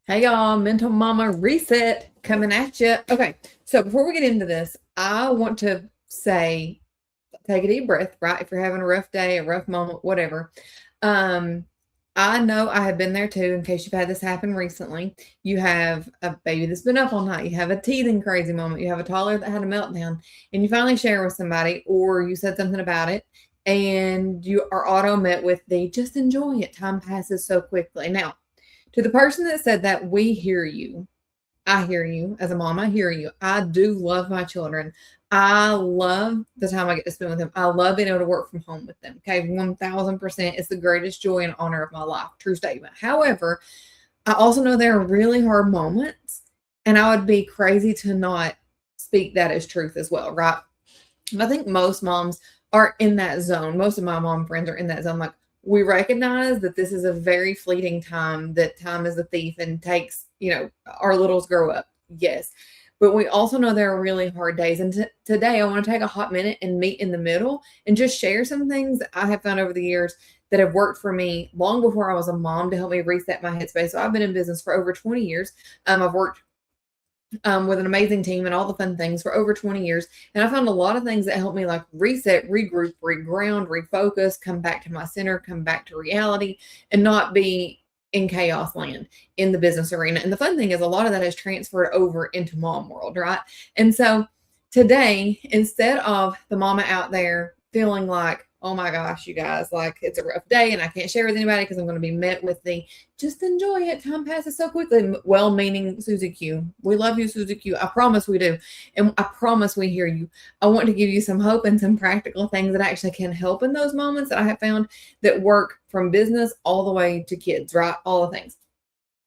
Hey y'all, Mental Mama Reset coming at you. Okay, so before we get into this, I want to say take a deep breath, right? If you're having a rough day, a rough moment, whatever. Um, I know I have been there too, in case you've had this happen recently. You have a baby that's been up all night, you have a teething crazy moment, you have a toddler that had a meltdown, and you finally share with somebody, or you said something about it, and you are auto met with the just enjoy it. Time passes so quickly. Now, to the person that said that, we hear you. I hear you. As a mom, I hear you. I do love my children. I love the time I get to spend with them. I love being able to work from home with them. Okay, 1000%. It's the greatest joy and honor of my life. True statement. However, I also know there are really hard moments, and I would be crazy to not speak that as truth as well, right? And I think most moms are in that zone. Most of my mom friends are in that zone. Like, we recognize that this is a very fleeting time, that time is a thief and takes, our littles grow up. Yes. But we also know there are really hard days. And today, I want to take a hot minute and meet in the middle and just share some things that I have found over the years that have worked for me long before I was a mom to help me reset my headspace. So I've been in business for over 20 years. I've worked with an amazing team and all the fun things for over 20 years. And I found a lot of things that help me like reset, regroup, reground, refocus, come back to my center, come back to reality, and not be in chaos land in the business arena. And the fun thing is, a lot of that has transferred over into mom world, right? And so today, instead of the mama out there feeling like, oh my gosh, you guys, like it's a rough day and I can't share with anybody because I'm going to be met with the just enjoy it. Time passes so quickly. Well meaning Susie Q. We love you, Susie Q. I promise we do. And I promise we hear you. I want to give you some hope and some practical things that actually can help in those moments that I have found that work from business all the way to kids, right? All the things.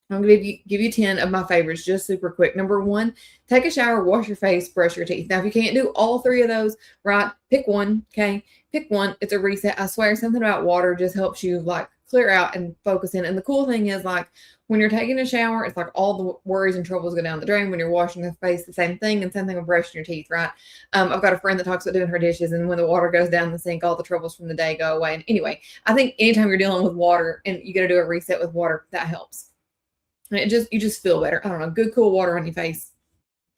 I'm gonna give you 10 of my favorites just super quick. Number one, take a shower, wash your face, brush your teeth. Now, if you can't do all three of those, right, pick one. Okay, pick one. It's a reset. I swear, something about water just helps you like clear out and focus in. And the cool thing is, like, when you're taking a shower, it's like all the worries and troubles go down the drain. When you're washing the face, the same thing, and same thing with brushing your teeth, right? I've got a friend that talks about doing her dishes, and when the water goes down the sink, all the troubles from the day go away. And anyway, I think anytime you're dealing with water and you got to do a reset with water, that helps. And you just feel better. I don't know, good cool water on your face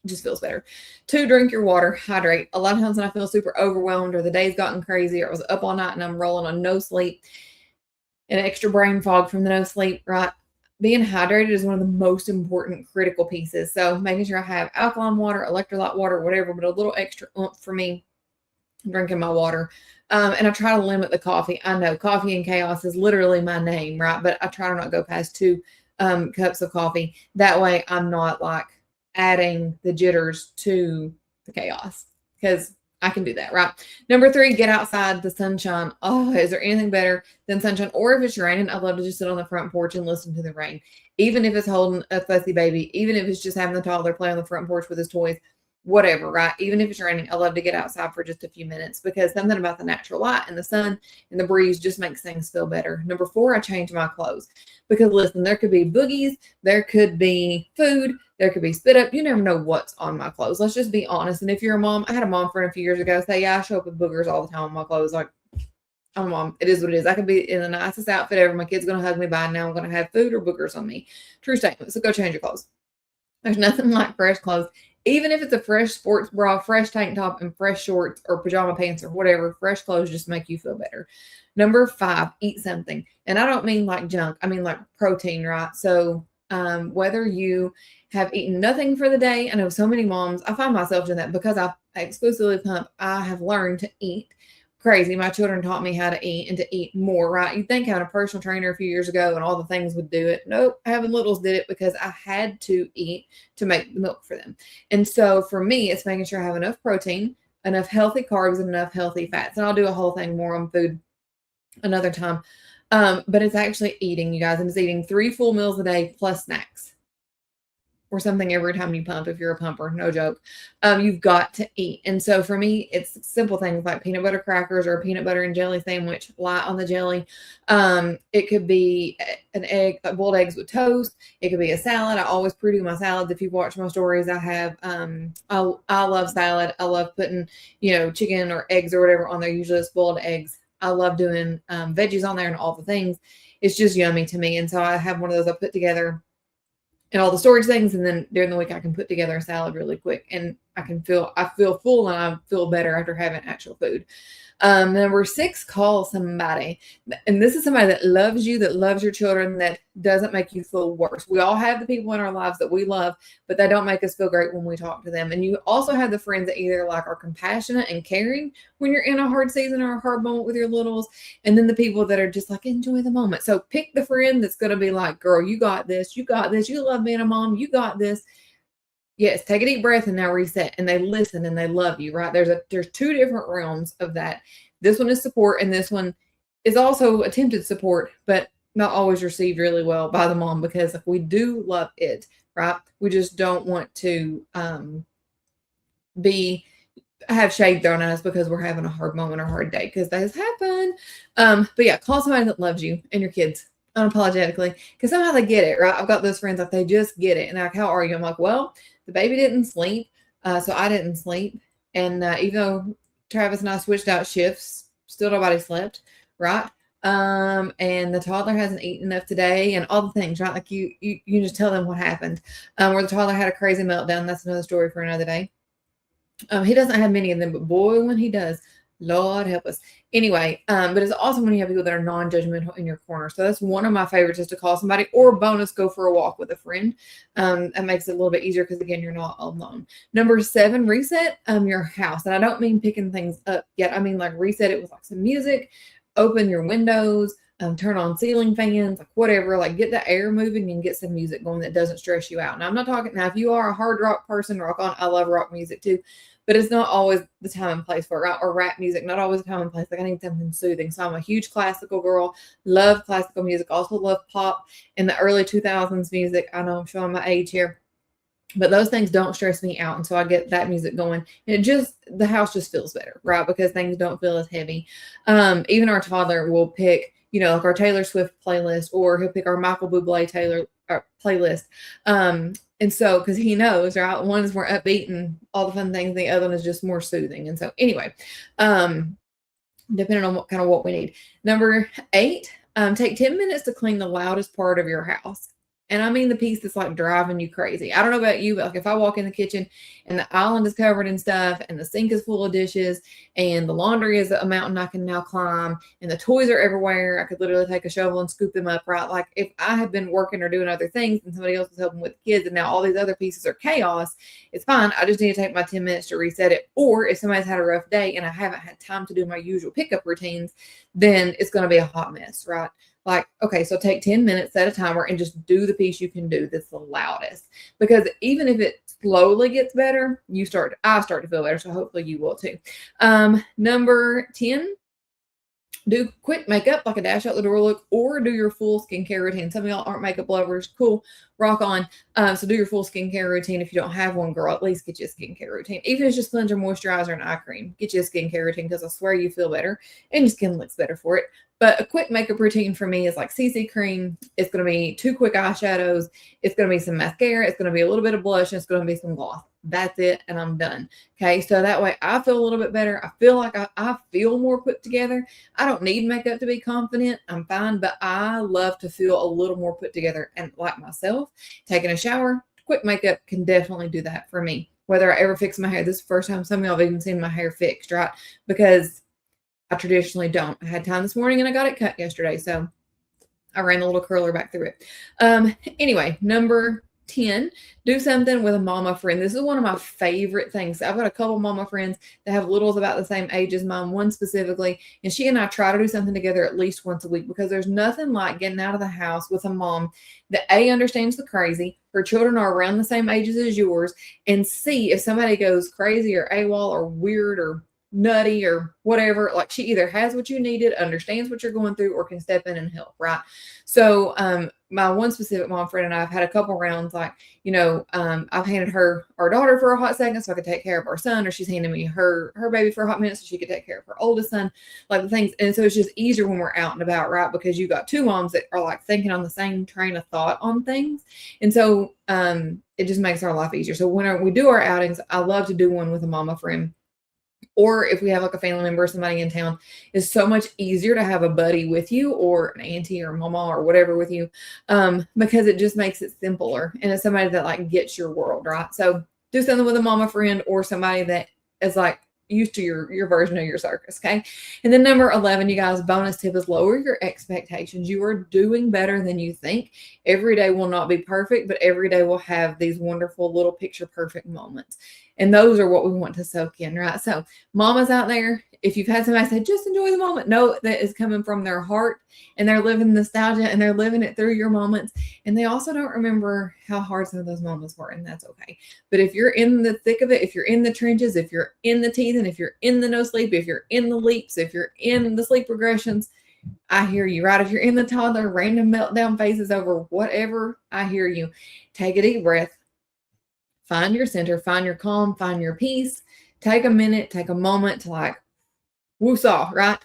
just feels better. Two, drink your water, hydrate. A lot of times when I feel super overwhelmed or the day's gotten crazy or I was up all night and I'm rolling on no sleep and extra brain fog from the no sleep, right? Being hydrated is one of the most important critical pieces. So making sure I have alkaline water, electrolyte water, whatever, but a little extra oomph for me drinking my water. And I try to limit the coffee. I know coffee and chaos is literally my name, right? But I try to not go past two cups of coffee. That way I'm not like adding the jitters to the chaos, because I can do that, right? Number three, get outside the sunshine. Oh, is there anything better than sunshine? Or if it's raining, I love to just sit on the front porch and listen to the rain. Even if it's holding a fussy baby, even if it's just having the toddler play on the front porch with his toys, whatever, right? Even if it's raining, I love to get outside for just a few minutes because something about the natural light and the sun and the breeze just makes things feel better. Number four, I change my clothes because listen, there could be boogies, there could be food, there could be spit up. You never know what's on my clothes. Let's just be honest. And if you're a mom, I had a mom friend a few years ago say, yeah, I show up with boogers all the time on my clothes. Like, I'm a mom. It is what it is. I could be in the nicest outfit ever. My kid's going to hug me by now. I'm going to have food or boogers on me. True statement. So go change your clothes. There's nothing like fresh clothes. Even if it's a fresh sports bra, fresh tank top, and fresh shorts or pajama pants or whatever, fresh clothes just make you feel better. Number five, eat something. And I don't mean like junk. I mean like protein, right? So whether you have eaten nothing for the day, I know so many moms, I find myself doing that because I exclusively pump. I have learned to eat crazy. My children taught me how to eat and to eat more, right? You'd think having a personal trainer a few years ago and all the things would do it. Nope, having littles did it because I had to eat to make the milk for them. And so for me, it's making sure I have enough protein, enough healthy carbs, and enough healthy fats. And I'll do a whole thing more on food another time. But it's actually eating, you guys. I'm just eating 3 full meals a day plus snacks or something every time you pump. If you're a pumper, no joke. You've got to eat. And so for me, it's simple things like peanut butter crackers or a peanut butter and jelly sandwich, light on the jelly. It could be an egg, boiled eggs with toast. It could be a salad. I always pre-do my salads. If you watch my stories, I have, I love salad. I love putting, chicken or eggs or whatever on there. Usually it's boiled eggs. I love doing veggies on there and all the things. It's just yummy to me. And so I have one of those I put together and all the storage things. And then during the week, I can put together a salad really quick, and I feel full and I feel better after having actual food. Number 6, call somebody. And this is somebody that loves you, that loves your children, that doesn't make you feel worse. We all have the people in our lives that we love, but they don't make us feel great when we talk to them. And you also have the friends that either like are compassionate and caring when you're in a hard season or a hard moment with your littles, and then the people that are just like, enjoy the moment. So pick the friend that's going to be like, girl, you got this. You got this. You love being a mom. You got this. Yes, take a deep breath and now reset. And they listen and they love you, right? There's 2 different realms of that. This one is support, and this one is also attempted support, but not always received really well by the mom, because if we do love it, right? We just don't want to be have shade thrown at us because we're having a hard moment or hard day, because that has happened. But yeah, call somebody that loves you and your kids unapologetically, because somehow they get it, right? I've got those friends like they just get it, and like, how are you? I'm like, well, the baby didn't sleep, so I didn't sleep, and even though Travis and I switched out shifts, still nobody slept, right? And the toddler hasn't eaten enough today, and all the things, right? Like you just tell them what happened. Where the toddler had a crazy meltdown. That's another story for another day. He doesn't have many of them, but boy, when he does, Lord help us. Anyway, but it's awesome when you have people that are non-judgmental in your corner. So that's one of my favorites, is to call somebody, or bonus, go for a walk with a friend. That makes it a little bit easier because, again, you're not alone. Number 7, reset your house. And I don't mean picking things up yet. I mean like reset it with like some music, open your windows, turn on ceiling fans, like whatever, like get the air moving and get some music going that doesn't stress you out. Now, I'm not talking, now, if you are a hard rock person, rock on, I love rock music too, but it's not always the time and place for it, right? Or rap music, not always the time and place. Like I need something soothing. So I'm a huge classical girl, love classical music, also love pop in the early 2000s music. I know I'm showing my age here, but those things don't stress me out. And so I get that music going, and the house just feels better, right? Because things don't feel as heavy. Even our toddler will pick, like our Taylor Swift playlist, or he'll pick our Michael Bublé Taylor playlist. And so, because he knows, right, one is more upbeat and all the fun things, the other one is just more soothing. And so anyway, depending on what we need. Number 8, take 10 minutes to clean the loudest part of your house. And I mean the piece that's like driving you crazy. I don't know about you, but like if I walk in the kitchen and the island is covered in stuff, and the sink is full of dishes, and the laundry is a mountain I can now climb, and the toys are everywhere, I could literally take a shovel and scoop them up, right? Like if I have been working or doing other things and somebody else is helping with the kids, and now all these other pieces are chaos, it's fine. I just need to take my 10 minutes to reset it. Or if somebody's had a rough day and I haven't had time to do my usual pickup routines, then it's going to be a hot mess, right? Like, okay, so take 10 minutes, set a timer, and just do the piece you can do that's the loudest. Because even if it slowly gets better, I start to feel better. So hopefully you will too. Number 10, do quick makeup, like a dash out the door look, or do your full skincare routine. Some of y'all aren't makeup lovers. Cool. Rock on. So do your full skincare routine. If you don't have one, girl, at least get you a skincare routine. Even if it's just cleanser, moisturizer, and eye cream, get you a skincare routine, because I swear you feel better and your skin looks better for it. But a quick makeup routine for me is like CC cream. It's going to be 2 quick eyeshadows. It's going to be some mascara. It's going to be a little bit of blush. And it's going to be some gloss. That's it. And I'm done. Okay. So that way I feel a little bit better. I feel like I feel more put together. I don't need makeup to be confident. I'm fine. But I love to feel a little more put together. And like myself, taking a shower, quick makeup can definitely do that for me. Whether I ever fix my hair. This is the first time some of y'all have even seen my hair fixed, right? Because I traditionally don't. I had time this morning and I got it cut yesterday. So I ran a little curler back through it. Anyway, number 10, do something with a mama friend. This is one of my favorite things. I've got a couple mama friends that have littles about the same age as mine, one specifically, and she and I try to do something together at least once a week, because there's nothing like getting out of the house with a mom that A, understands the crazy, her children are around the same ages as yours, and C, if somebody goes crazy or AWOL or weird or nutty or whatever, like she either has what you needed, understands what you're going through, or can step in and help, right? So my one specific mom friend and I have had a couple rounds, like, I've handed her our daughter for a hot second so I could take care of our son, or she's handing me her baby for a hot minute so she could take care of her oldest son, like the things. And so it's just easier when we're out and about, right? Because you got 2 moms that are like thinking on the same train of thought on things. And so it just makes our life easier. So when we do our outings, I love to do one with a mama friend. Or if we have like a family member or somebody in town, it's so much easier to have a buddy with you or an auntie or mama or whatever with you, because it just makes it simpler. And it's somebody that like gets your world, right? So do something with a mama friend or somebody that is like used to your version of your circus. Okay. And then number 11, you guys, bonus tip is lower your expectations. You are doing better than you think. Every day will not be perfect, but every day will have these wonderful little picture perfect moments. And those are what we want to soak in, right? So mamas out there, if you've had somebody say, just enjoy the moment, know that is coming from their heart and they're living nostalgia and they're living it through your moments. And they also don't remember how hard some of those moments were, and that's okay. But if you're in the thick of it, if you're in the trenches, if you're in the teething, if you're in the no sleep, if you're in the leaps, if you're in the sleep regressions, I hear you, right? If you're in the toddler, random meltdown phases over whatever, I hear you. Take a deep breath. Find your center, find your calm, find your peace. Take a minute, take a moment to like woosah, right?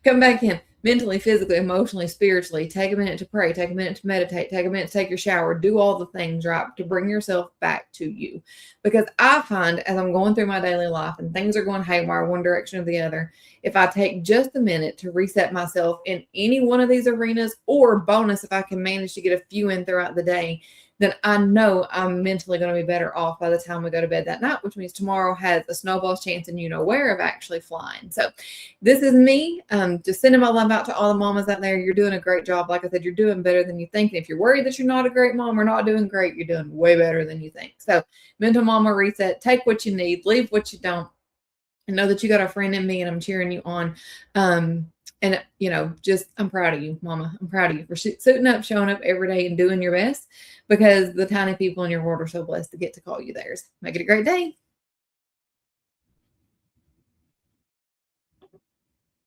Come back in mentally, physically, emotionally, spiritually. Take a minute to pray, take a minute to meditate, take a minute to take your shower, do all the things, right? To bring yourself back to you. Because I find as I'm going through my daily life and things are going haywire one direction or the other, if I take just a minute to reset myself in any one of these arenas, or bonus, if I can manage to get a few in throughout the day, then I know I'm mentally going to be better off by the time we go to bed that night, which means tomorrow has a snowball's chance and you know where of actually flying. So this is me, just sending my love out to all the mamas out there. You're doing a great job. Like I said, you're doing better than you think. And if you're worried that you're not a great mom or not doing great, you're doing way better than you think. So mental mama reset, take what you need, leave what you don't, and know that you got a friend in me and I'm cheering you on. And, just I'm proud of you, mama. I'm proud of you for suiting up, showing up every day and doing your best, because the tiny people in your world are so blessed to get to call you theirs. Make it a great day.